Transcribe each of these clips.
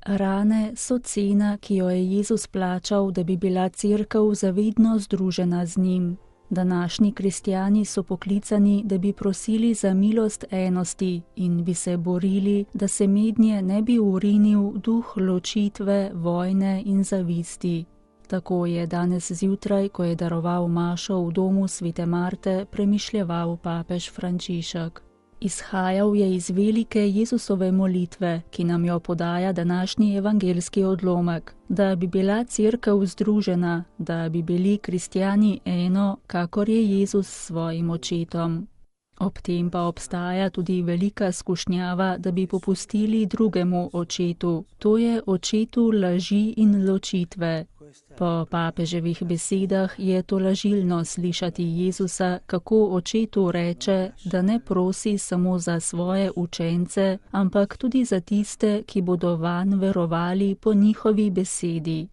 Rane so cena, ki jo je Jezus plačal, da bi bila cerkev zavedno združena z njim. Današnji kristjani so poklicani, da bi prosili za milost enosti in bi se borili, da se mednje ne bi urinil duh ločitve, vojne in zavisti. Tako je danes zjutraj, ko je daroval mašo v domu svete Marte, premišljeval papež Frančišek. Izhajal je iz velike Jezusove molitve, ki nam jo podaja današnji evangeljski odlomek, da bi bila cerkev združena, da bi bili kristjani eno, kakor je Jezus s svojim očetom. Ob tem pa obstaja tudi velika skušnjava, da bi popustili drugemu očetu, to je očetu laži in ločitve. Po papeževih besedah je to lažilno slišati Jezusa, kako očetu reče, da ne prosi samo za svoje učence, ampak tudi za tiste, ki bodo vanj verovali po njihovi besedi.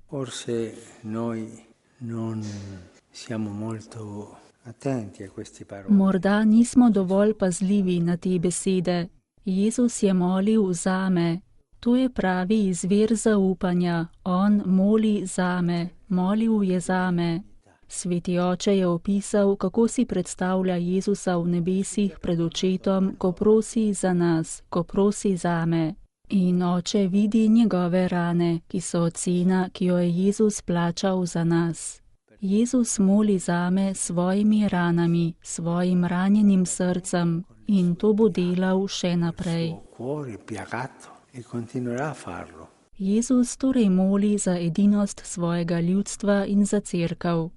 Morda nismo dovolj pazljivi na te besede. Jezus je molil zame. To je pravi izvir zaupanja. On moli zame, molil je zame. Sveti oče je opisal, kako si predstavlja Jezusa v nebesih pred očetom, ko prosi za nas, ko prosi zame. In oče vidi njegove rane, ki so cena, ki jo je Jezus plačal za nas. Jezus moli zame svojimi ranami, svojim ranjenim srcem in to bo delal še naprej. Jezus torej moli za edinost svojega ljudstva in za cerkev.